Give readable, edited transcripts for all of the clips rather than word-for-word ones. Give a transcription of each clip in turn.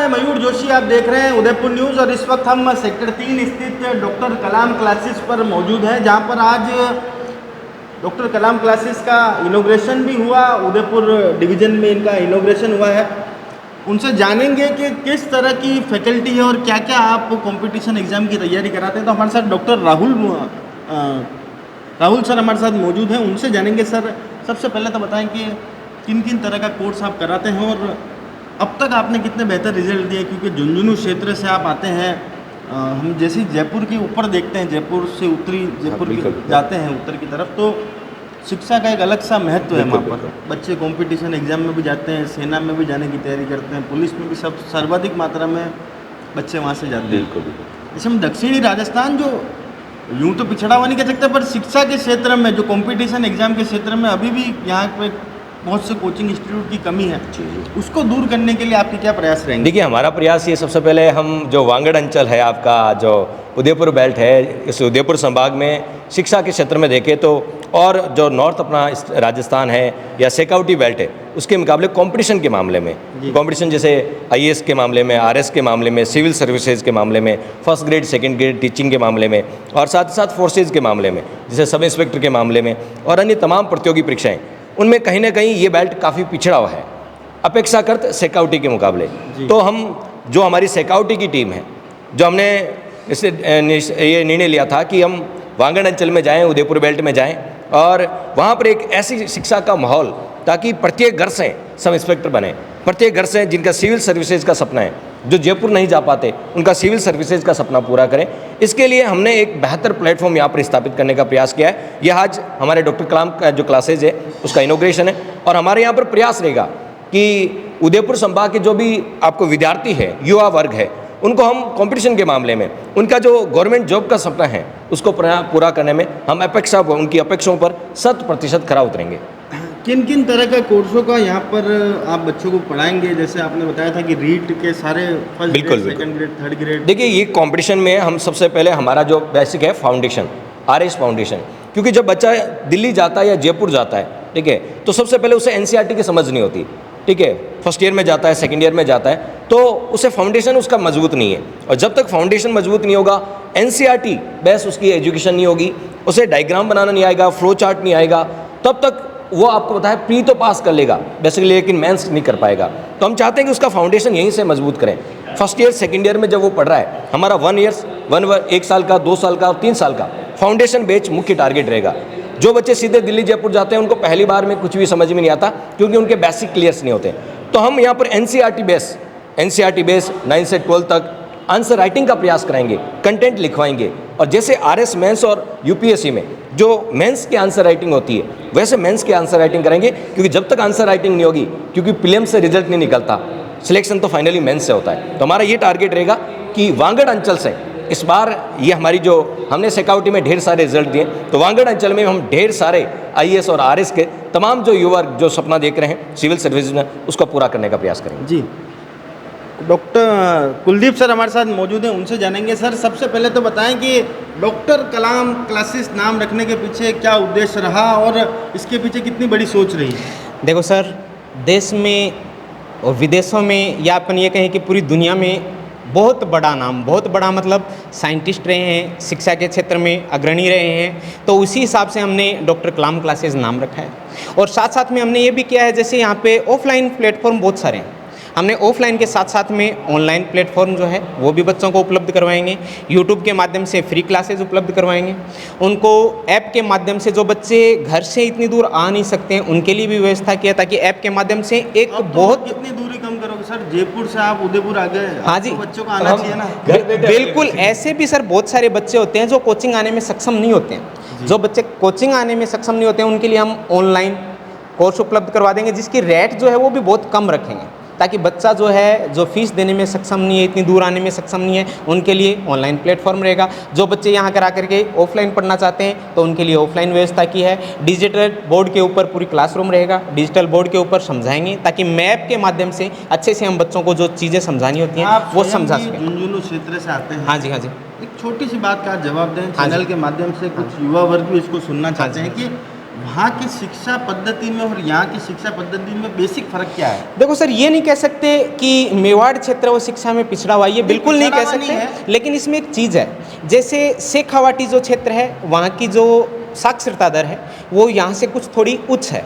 मैं मयूर जोशी, आप देख रहे हैं उदयपुर न्यूज़ और इस वक्त हम सेक्टर 3 स्थित डॉक्टर कलाम क्लासेस पर मौजूद हैं, जहां पर आज डॉक्टर कलाम क्लासेस का इनॉग्रेशन भी हुआ। उदयपुर डिवीज़न में इनका इनॉग्रेशन हुआ है। उनसे जानेंगे कि किस तरह की फैकल्टी है और क्या क्या आप कंपटीशन एग्ज़ाम की तैयारी कराते हैं। तो हमारे साथ डॉक्टर राहुल सर हमारे साथ मौजूद हैं, उनसे जानेंगे। सर, सबसे पहले तो बताएं कि किन किन तरह का कोर्स आप कराते हैं और अब तक आपने कितने बेहतर रिजल्ट दिए, क्योंकि झुंझुनू क्षेत्र से आप आते हैं। हम जैसे ही जयपुर के ऊपर देखते हैं, जयपुर से उत्तरी जयपुर जाते हैं उत्तर की तरफ, तो शिक्षा का एक अलग सा महत्व है वहाँ पर। बच्चे कंपटीशन एग्जाम में भी जाते हैं, सेना में भी जाने की तैयारी करते हैं, पुलिस में भी सब सर्वाधिक मात्रा में बच्चे वहाँ से जाते हैं। जैसे हम दक्षिणी राजस्थान जो यूँ तो पिछड़ा हुआ नहीं कह सकते, पर शिक्षा के क्षेत्र में जो कंपटीशन एग्जाम के क्षेत्र में अभी भी यहाँ पे बहुत से कोचिंग इंस्टीट्यूट की कमी है, उसको दूर करने के लिए आपके क्या प्रयास रहेंगे? देखिए, हमारा प्रयास ये सबसे पहले हम जो वांगड़ अंचल है आपका, जो उदयपुर बेल्ट है, इस उदयपुर संभाग में शिक्षा के क्षेत्र में देखें तो, और जो नॉर्थ अपना राजस्थान है या सिक्योरिटी बेल्ट है, उसके मुकाबले कंपटीशन के मामले में, कंपटीशन जैसे आईएएस के मामले में, आरएस के मामले में, सिविल सर्विसेज के मामले में, first grade second grade teaching के मामले में, और साथ ही साथ फोर्सेज के मामले में, जैसे सब इंस्पेक्टर के मामले में, और अन्य तमाम प्रतियोगी परीक्षाएँ, उनमें कहीं ना कहीं ये बेल्ट काफ़ी पिछड़ा हुआ है अपेक्षाकृत सिक्योरिटी के मुकाबले। तो हम जो हमारी सिक्योरिटी की टीम है, जो हमने इससे ये निर्णय लिया था कि हम वांगड़ अंचल में जाएं, उदयपुर बेल्ट में जाएं, और वहाँ पर एक ऐसी शिक्षा का माहौल, ताकि प्रत्येक घर से सब इंस्पेक्टर बने, प्रत्येक घर से जिनका सिविल सर्विसेज का सपना है, जो जयपुर नहीं जा पाते, उनका सिविल सर्विसेज का सपना पूरा करें। इसके लिए हमने एक बेहतर प्लेटफॉर्म यहाँ पर स्थापित करने का प्रयास किया है। यह आज हमारे डॉक्टर कलाम का जो क्लासेज है उसका इनॉग्रेशन है, और हमारे यहाँ पर प्रयास रहेगा कि उदयपुर संभाग के जो भी आपको विद्यार्थी है, युवा वर्ग है, उनको हम कंपटीशन के मामले में उनका जो गवर्नमेंट जॉब का सपना है उसको पूरा करने में हम उनकी अपेक्षाओं पर 100% खरा उतरेंगे। किन किन तरह का कोर्सों का यहाँ पर आप बच्चों को पढ़ाएंगे? जैसे आपने बताया था कि रीट के सारे first grade, second grade, third grade. देखिए, ये कंपटीशन में हम सबसे पहले हमारा जो बेसिक है फाउंडेशन, आरएस फाउंडेशन, क्योंकि जब बच्चा दिल्ली जाता है या जयपुर जाता है, ठीक है, तो सबसे पहले उसे एनसीईआरटी की समझ नहीं होती, ठीक है, फर्स्ट ईयर में जाता है, सेकंड ईयर में जाता है, तो उसे फाउंडेशन उसका मजबूत नहीं है, और जब तक फाउंडेशन मजबूत नहीं होगा, एनसीईआरटी बेस उसकी एजुकेशन नहीं होगी, उसे डायग्राम बनाना नहीं आएगा, फ्लो चार्ट नहीं आएगा, तब तक वो आपको बताया प्री तो पास कर लेगा बेसिकली, लेकिन मेंस नहीं कर पाएगा। तो हम चाहते हैं कि उसका फाउंडेशन यहीं से मजबूत करें। फर्स्ट ईयर सेकंड ईयर में जब वो पढ़ रहा है, हमारा 1 साल का, 2 साल का और 3 साल का फाउंडेशन बैच मुख्य टारगेट रहेगा। जो बच्चे सीधे दिल्ली जयपुर जाते हैं, उनको पहली बार में कुछ भी समझ में नहीं आता, क्योंकि उनके बेसिक क्लियर्स नहीं होते। तो हम यहाँ पर एनसीईआरटी बेस 9 से 12 तक आंसर राइटिंग का प्रयास कराएंगे, कंटेंट लिखवाएंगे, और जैसे आरएस मेंस और यूपीएससी में जो मेंस की आंसर राइटिंग होती है, वैसे मेंस की आंसर राइटिंग करेंगे, क्योंकि जब तक आंसर राइटिंग नहीं होगी, क्योंकि प्रीलिम्स से रिजल्ट नहीं निकलता, सिलेक्शन तो फाइनली मेंस से होता है। तो हमारा ये टारगेट रहेगा कि वांगड़ अंचल से इस बार ये हमारी जो हमने सिक्योरिटी में ढेर सारे रिजल्ट दिए, तो वांगड़ अंचल में हम ढेर सारे आईएएस और आरएस के तमाम जो युवा जो सपना देख रहे हैं सिविल सर्विस में, उसको पूरा करने का प्रयास करेंगे। जी, डॉक्टर कुलदीप सर हमारे साथ मौजूद हैं, उनसे जानेंगे। सर, सबसे पहले तो बताएं कि डॉक्टर कलाम क्लासेस नाम रखने के पीछे क्या उद्देश्य रहा और इसके पीछे कितनी बड़ी सोच रही? देखो सर, देश में और विदेशों में, या अपन ये कहें कि पूरी दुनिया में बहुत बड़ा नाम, बहुत बड़ा मतलब साइंटिस्ट रहे हैं, शिक्षा के क्षेत्र में अग्रणी रहे हैं, तो उसी हिसाब से हमने डॉक्टर कलाम क्लासेस नाम रखा है। और साथ साथ में हमने ये भी किया है, जैसे यहाँ पे ऑफलाइन प्लेटफॉर्म बहुत सारे हैं, हमने ऑफलाइन के साथ साथ में ऑनलाइन प्लेटफॉर्म जो है वो भी बच्चों को उपलब्ध करवाएंगे। यूट्यूब के माध्यम से फ्री क्लासेस उपलब्ध करवाएंगे उनको। ऐप के माध्यम से जो बच्चे घर से इतनी दूर आ नहीं सकते हैं, उनके लिए भी व्यवस्था किया, ताकि ऐप के माध्यम से एक बहुत कितनी दूरी कम करोगे सर? जयपुर से आप उदयपुर आ गए, हाँ जी, बच्चों को आना चाहिए ना। बिल्कुल, ऐसे भी सर बहुत सारे बच्चे होते हैं जो कोचिंग आने में सक्षम नहीं होते हैं। जो बच्चे कोचिंग आने में सक्षम नहीं होते हैं, उनके लिए हम ऑनलाइन कोर्स उपलब्ध करवा देंगे, जिसकी रेट जो है वो भी बहुत कम रखेंगे, ताकि बच्चा जो है जो फीस देने में सक्षम नहीं है, इतनी दूर आने में सक्षम नहीं है, उनके लिए ऑनलाइन प्लेटफॉर्म रहेगा। जो बच्चे यहाँ करा करके ऑफलाइन पढ़ना चाहते हैं, तो उनके लिए ऑफलाइन व्यवस्था की है। डिजिटल बोर्ड के ऊपर पूरी क्लासरूम रहेगा, डिजिटल बोर्ड के ऊपर समझाएंगे, ताकि मैप के माध्यम से अच्छे से हम बच्चों को जो चीज़ें समझानी होती हैं वो समझा सकें। झुंझुनू क्षेत्र से आते हैं। हाँ जी, हाँ जी। एक छोटी सी बात का जवाब दें, चैनल के माध्यम से कुछ युवा वर्ग भी इसको सुनना चाहते हैं कि वहाँ की शिक्षा पद्धति में और यहाँ की शिक्षा पद्धति में बेसिक फ़र्क क्या है? देखो सर, ये नहीं कह सकते कि मेवाड़ क्षेत्र वो शिक्षा में पिछड़ा हुआ है, ये बिल्कुल नहीं कह पिछड़ा हुआ नहीं सकते, लेकिन इसमें एक चीज़ है, जैसे शेखावाटी जो क्षेत्र है वहाँ की जो साक्षरता दर है वो यहाँ से कुछ थोड़ी उच्च है।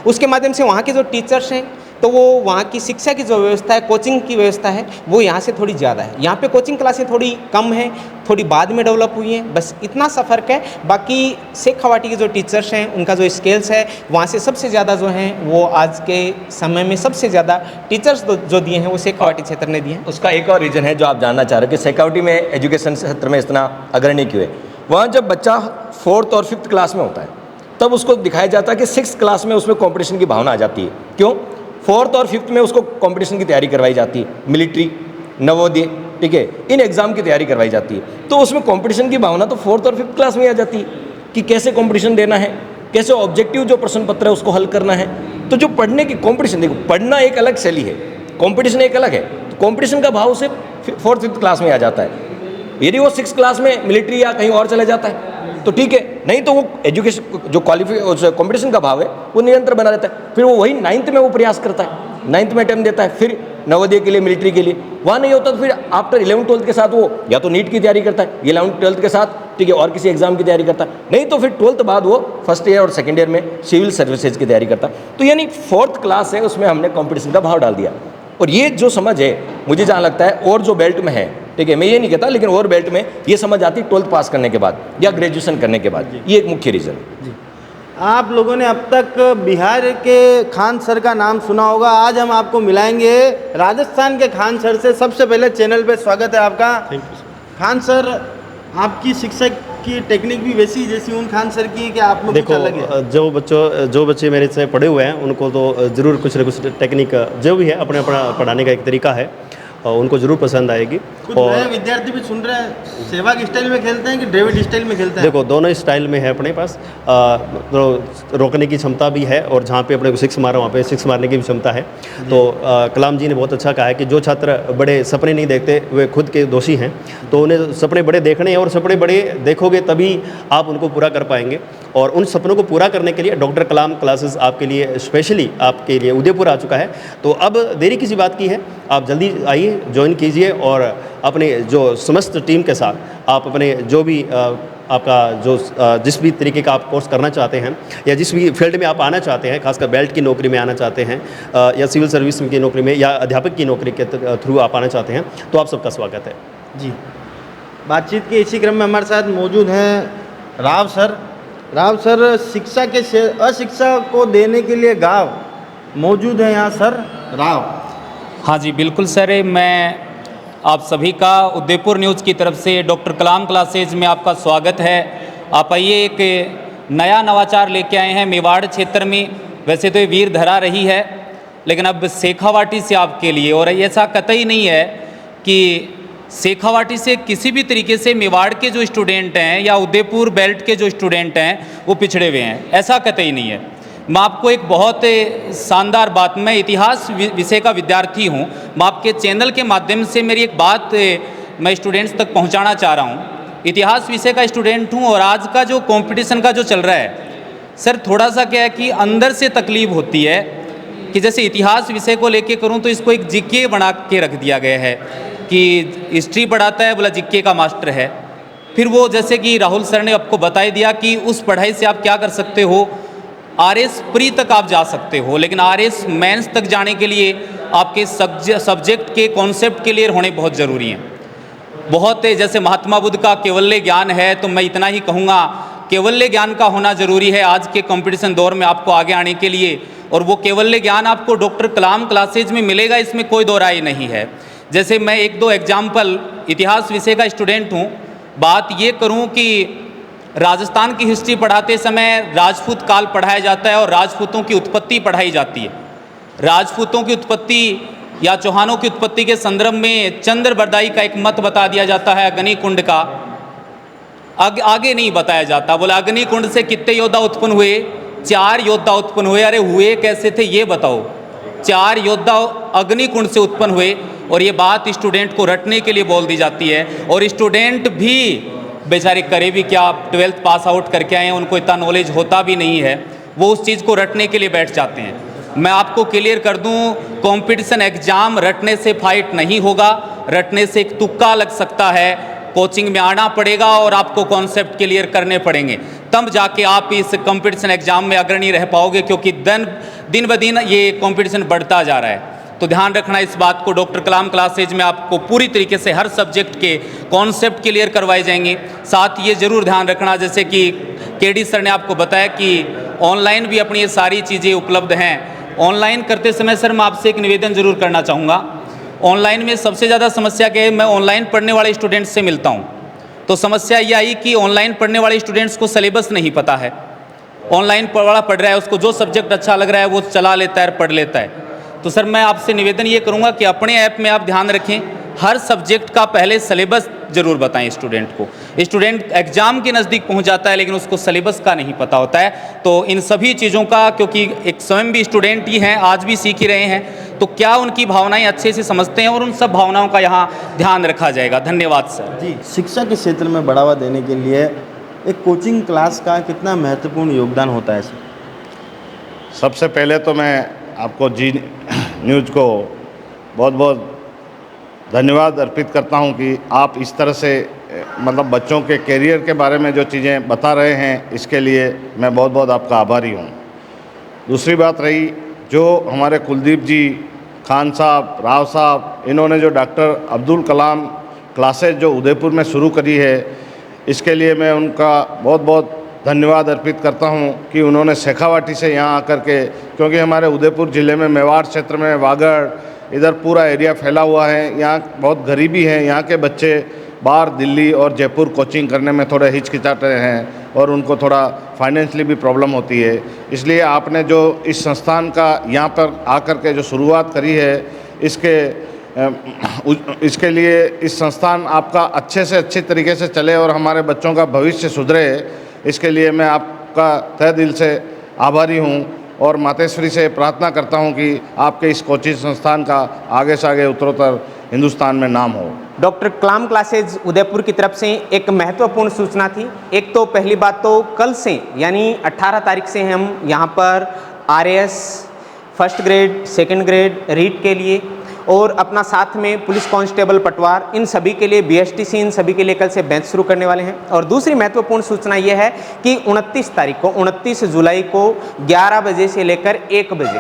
उसके माध्यम से वहाँ के जो टीचर्स हैं तो वो वहाँ की शिक्षा की जो व्यवस्था है, कोचिंग की व्यवस्था है, वो यहाँ से थोड़ी ज़्यादा है। यहाँ पे कोचिंग क्लासें थोड़ी कम हैं, थोड़ी बाद में डेवलप हुई हैं, बस इतना सा फ़र्क है। बाकी शेखावाटी के जो टीचर्स हैं उनका जो स्किल्स है वहाँ से सबसे ज़्यादा जो हैं वो आज के समय में सबसे ज़्यादा टीचर्स जो दिए हैं वो शेखावाटी क्षेत्र ने दिए हैं। उसका एक और रीज़न है जो आप जानना चाह रहे हो कि शेखावाटी में एजुकेशन क्षेत्र में इतना अग्रणी क्यों है। वहाँ जब बच्चा 4th और 5th क्लास में होता है तब उसको दिखाया जाता है कि 6th क्लास में उसमें कंपटीशन की भावना आ जाती है। क्यों? 4th और 5th में उसको कंपटीशन की तैयारी करवाई जाती है, मिलिट्री, नवोदय, ठीक है, इन एग्ज़ाम की तैयारी करवाई जाती है। तो उसमें कंपटीशन की भावना तो 4th और 5th क्लास में आ जाती है कि कैसे कंपटीशन देना है, कैसे ऑब्जेक्टिव जो प्रश्न पत्र है उसको हल करना है। तो जो पढ़ने की कंपटीशन, देखो पढ़ना एक अलग शैली है, कंपटीशन एक अलग है। तो कंपटीशन का भाव से 4th 5th क्लास में आ जाता है। यदि वो 6th क्लास में मिलिट्री या कहीं और चला जाता है तो ठीक है, नहीं तो वो एजुकेशन जो कंपटीशन का भाव है वो निरंतर बना रहता है। फिर वो वही 9th में वो प्रयास करता है, 9th में अटेम्प्ट देता है, फिर नवोदय के लिए, मिलिट्री के लिए। वहाँ नहीं होता तो फिर आफ्टर 11th 12th के साथ वो या तो नीट की तैयारी करता है, 11th 12th के साथ, ठीक है, और किसी एग्जाम की तैयारी करता है, नहीं तो फिर 12th बाद वो फर्स्ट ईयर और सेकेंड ईयर में सिविल सर्विसेज की तैयारी करता है। तो यानी 4th क्लास है उसमें हमने कॉम्पिटिशन का भाव डाल दिया। और ये जो समझ है मुझे जहाँ लगता है और जो बेल्ट में है, ठीक है, मैं ये नहीं कहता, लेकिन और बेल्ट में ये समझ आती है 12th पास करने के बाद या ग्रेजुएशन करने के बाद। ये एक मुख्य रीज़न है। आप लोगों ने अब तक बिहार के खान सर का नाम सुना होगा, आज हम आपको मिलाएंगे राजस्थान के खान सर से। सबसे पहले चैनल पे स्वागत है आपका। Thank you sir. Khan sir, आपकी शिक्षा की टेक्निक भी वैसी ही जैसी उन खान सर की है कि आप में कुछ अलग है? देखो, जो बच्चे मेरे से पढ़े हुए हैं उनको तो ज़रूर कुछ न कुछ टेक्निक जो भी है अपने पढ़ाने का एक तरीका है, उनको ज़रूर पसंद आएगी। कुछ नए विद्यार्थी भी सुन रहे हैं, सहवाग स्टाइल में खेलते हैं कि डेविड स्टाइल में खेलते हैं? देखो, दोनों स्टाइल में है अपने पास। तो रोकने की क्षमता भी है और जहाँ पे अपने को 6 मारो वहाँ पे 6 मारने की भी क्षमता है। तो कलाम जी ने बहुत अच्छा कहा है कि जो छात्र बड़े सपने नहीं देखते वे खुद के दोषी हैं। तो उन्हें सपने बड़े देखने हैं और सपने बड़े देखोगे तभी आप उनको पूरा कर पाएंगे। और उन सपनों को पूरा करने के लिए डॉक्टर कलाम क्लासेस आपके लिए स्पेशली आपके लिए उदयपुर आ चुका है। तो अब देरी किसी बात की है, आप जल्दी आइए, ज्वाइन कीजिए और अपने जो समस्त टीम के साथ आप अपने जो भी आपका जो जिस भी तरीके का आप कोर्स करना चाहते हैं या जिस भी फील्ड में आप आना चाहते हैं, खासकर बेल्ट की नौकरी में आना चाहते हैं या सिविल सर्विस की नौकरी में या अध्यापक की नौकरी के थ्रू आप आना चाहते हैं, तो आप सबका स्वागत है। जी, बातचीत के इसी क्रम में हमारे साथ मौजूद हैं राव सर। राव सर, शिक्षा के अशिक्षा को देने के लिए गांव मौजूद है यहाँ सर राव। हाँ जी बिल्कुल सर, मैं आप सभी का उदयपुर न्यूज़ की तरफ से डॉक्टर कलाम क्लासेज में आपका स्वागत है। आप आइए, एक नया नवाचार लेके आए हैं मेवाड़ क्षेत्र में। वैसे तो ये वीर धरा रही है, लेकिन अब शेखावाटी से आपके लिए, और ऐसा कतई नहीं है कि शेखावाटी से किसी भी तरीके से मेवाड़ के जो स्टूडेंट हैं या उदयपुर बेल्ट के जो स्टूडेंट हैं वो पिछड़े हुए हैं, ऐसा कतई नहीं है। मैं आपको एक बहुत शानदार बात, मैं इतिहास विषय का विद्यार्थी हूँ, मैं आपके चैनल के माध्यम से मेरी एक बात मैं स्टूडेंट्स तक पहुँचाना चाह रहा हूँ। इतिहास विषय का स्टूडेंट हूँ और आज का जो कंपटीशन का जो चल रहा है सर, थोड़ा सा क्या है कि अंदर से तकलीफ होती है कि जैसे इतिहास विषय को लेके करूँ तो इसको एक जीके बना के रख दिया गया है कि हिस्ट्री पढ़ाता है, बोला जीके का मास्टर है। फिर वो जैसे कि राहुल सर ने आपको बता दिया कि उस पढ़ाई से आप क्या कर सकते हो, आरएस प्री तक आप जा सकते हो, लेकिन आरएस मेंस तक जाने के लिए आपके सब्जेक्ट के कॉन्सेप्ट क्लियर होने बहुत ज़रूरी हैं। बहुत जैसे महात्मा बुद्ध का केवल्य ज्ञान है, तो मैं इतना ही कहूँगा केवल्य ज्ञान का होना ज़रूरी है आज के कंपटीशन दौर में आपको आगे आने के लिए। और वो केवल्य ज्ञान आपको डॉक्टर कलाम क्लासेज में मिलेगा, इसमें कोई दो राय नहीं है। जैसे मैं एक दो एग्जाम्पल, इतिहास विषय का स्टूडेंट हूँ, बात ये करूँ कि राजस्थान की हिस्ट्री पढ़ाते समय राजपूत काल पढ़ाया जाता है और राजपूतों की उत्पत्ति पढ़ाई जाती है। राजपूतों की उत्पत्ति या चौहानों की उत्पत्ति के संदर्भ में चंद्र बरदाई का एक मत बता दिया जाता है अग्निकुंड का, आगे नहीं बताया जाता। बोला अग्निकुंड से कितने योद्धा उत्पन्न हुए? 4 योद्धा उत्पन्न हुए। अरे हुए कैसे थे ये बताओ? 4 योद्धा अग्निकुंड से उत्पन्न हुए। और ये बात स्टूडेंट को रटने के लिए बोल दी जाती है और स्टूडेंट भी बेचारे करे भी क्या, 12th पास आउट करके आए हैं, उनको इतना नॉलेज होता भी नहीं है, वो उस चीज़ को रटने के लिए बैठ जाते हैं। मैं आपको क्लियर कर दूं, कंपटीशन एग्जाम रटने से फाइट नहीं होगा, रटने से एक तुक्का लग सकता है। कोचिंग में आना पड़ेगा और आपको कॉन्सेप्ट क्लियर करने पड़ेंगे, तब जाके आप इस कंपटीशन एग्जाम में अग्रणी रह पाओगे, क्योंकि दिन ब दिन ये कंपटीशन बढ़ता जा रहा है। तो ध्यान रखना इस बात को। डॉक्टर कलाम क्लासेज में आपको पूरी तरीके से हर सब्जेक्ट के कॉन्सेप्ट क्लियर करवाए जाएंगे। साथ ये ज़रूर ध्यान रखना, जैसे कि केडी सर ने आपको बताया कि ऑनलाइन भी अपनी ये सारी चीज़ें उपलब्ध हैं। ऑनलाइन करते समय सर मैं आपसे एक निवेदन जरूर करना चाहूँगा। ऑनलाइन में सबसे ज़्यादा समस्या क्या है, मैं ऑनलाइन पढ़ने वाले स्टूडेंट्स से मिलता हूँ, तो समस्या ये आई कि ऑनलाइन पढ़ने वाले स्टूडेंट्स को सिलेबस नहीं पता है। ऑनलाइन पढ़ रहा है, उसको जो सब्जेक्ट अच्छा लग रहा है वो चला लेता है, पढ़ लेता है। तो सर मैं आपसे निवेदन ये करूँगा कि अपने ऐप में आप ध्यान रखें, हर सब्जेक्ट का पहले सिलेबस जरूर बताएं स्टूडेंट को। स्टूडेंट एग्जाम के नज़दीक पहुंच जाता है लेकिन उसको सिलेबस का नहीं पता होता है। तो इन सभी चीज़ों का, क्योंकि एक स्वयं भी स्टूडेंट ही हैं, आज भी सीख ही रहे हैं, तो क्या उनकी भावनाएं अच्छे से समझते हैं और उन सब भावनाओं का यहाँ ध्यान रखा जाएगा। धन्यवाद सर। जी, शिक्षा के क्षेत्र में बढ़ावा देने के लिए एक कोचिंग क्लास का कितना महत्वपूर्ण योगदान होता है सर? सबसे पहले तो मैं आपको जी न्यूज़ को बहुत बहुत धन्यवाद अर्पित करता हूं कि आप इस तरह से मतलब बच्चों के करियर के बारे में जो चीज़ें बता रहे हैं, इसके लिए मैं बहुत बहुत आपका आभारी हूं। दूसरी बात रही, जो हमारे कुलदीप जी, खान साहब, राव साहब, इन्होंने जो डॉक्टर अब्दुल कलाम क्लासेज जो उदयपुर में शुरू करी है, इसके लिए मैं उनका बहुत बहुत धन्यवाद अर्पित करता हूं कि उन्होंने शेखावाटी से यहाँ आकर के, क्योंकि हमारे उदयपुर ज़िले में मेवाड़ क्षेत्र में वागड़ इधर पूरा एरिया फैला हुआ है, यहाँ बहुत गरीबी है, यहाँ के बच्चे बाहर दिल्ली और जयपुर कोचिंग करने में थोड़े हिचकिचाते हैं और उनको थोड़ा फाइनेंशियली भी प्रॉब्लम होती है। इसलिए आपने जो इस संस्थान का यहाँ पर आकर के जो शुरुआत करी है, इसके लिए इस संस्थान आपका अच्छे से अच्छे तरीके से चले और हमारे बच्चों का भविष्य सुधरे, इसके लिए मैं आपका तहे दिल से आभारी हूँ और मातेश्वरी से प्रार्थना करता हूँ कि आपके इस कोचिंग संस्थान का आगे से आगे उत्तरोत्तर हिंदुस्तान में नाम हो। डॉक्टर कलाम क्लासेज उदयपुर की तरफ से एक महत्वपूर्ण सूचना थी। एक तो पहली बात तो कल से यानी 18 तारीख से हम यहाँ पर RAS first grade, second grade, REET के लिए और अपना साथ में पुलिस कांस्टेबल पटवार, इन सभी के लिए BSTC, इन सभी के लिए कल से बैच शुरू करने वाले हैं। और दूसरी महत्वपूर्ण सूचना यह है कि 29 जुलाई को 11 बजे से लेकर 1 बजे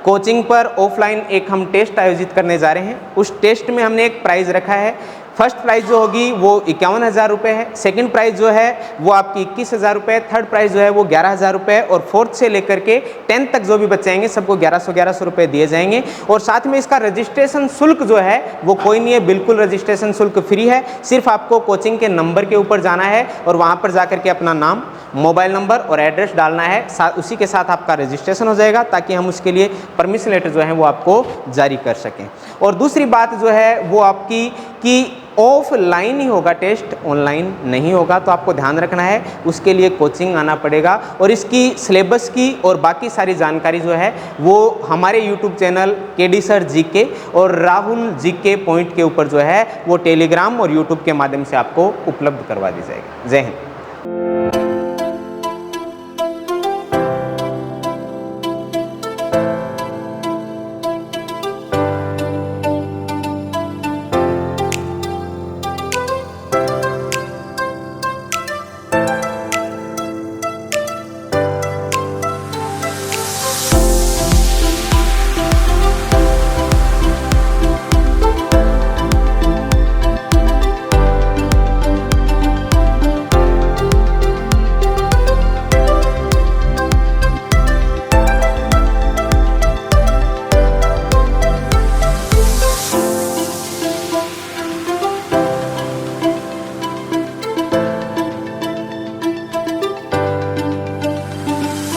कोचिंग पर ऑफलाइन एक हम टेस्ट आयोजित करने जा रहे हैं। उस टेस्ट में हमने एक प्राइज़ रखा है। फर्स्ट प्राइज़ जो होगी वो 51,000 रुपये है, सेकंड प्राइज़ जो है वो आपकी 21,000 रुपये, थर्ड प्राइज़ जो है वो 11,000 रुपये और फोर्थ से लेकर के 10th तक जो भी बच्चे आएंगे सबको 1100 रुपये दिए जाएंगे। और साथ में इसका रजिस्ट्रेशन शुल्क जो है वो कोई नहीं है, बिल्कुल रजिस्ट्रेशन शुल्क फ्री है। सिर्फ आपको कोचिंग के नंबर के ऊपर जाना है और वहाँ पर जा करके अपना नाम, मोबाइल नंबर और एड्रेस डालना है, उसी के साथ आपका रजिस्ट्रेशन हो जाएगा ताकि हम उसके लिए परमिशन लेटर जो है वो आपको जारी कर सकें। और दूसरी बात जो है वो आपकी कि ऑफलाइन ही होगा टेस्ट, ऑनलाइन नहीं होगा, तो आपको ध्यान रखना है, उसके लिए कोचिंग आना पड़ेगा। और इसकी सिलेबस की और बाकी सारी जानकारी जो है वो हमारे YouTube channel KD sir GK और राहुल GK पॉइंट के ऊपर जो है वो टेलीग्राम और यूट्यूब के माध्यम से आपको उपलब्ध करवा दी जाएगी। जय हिंद।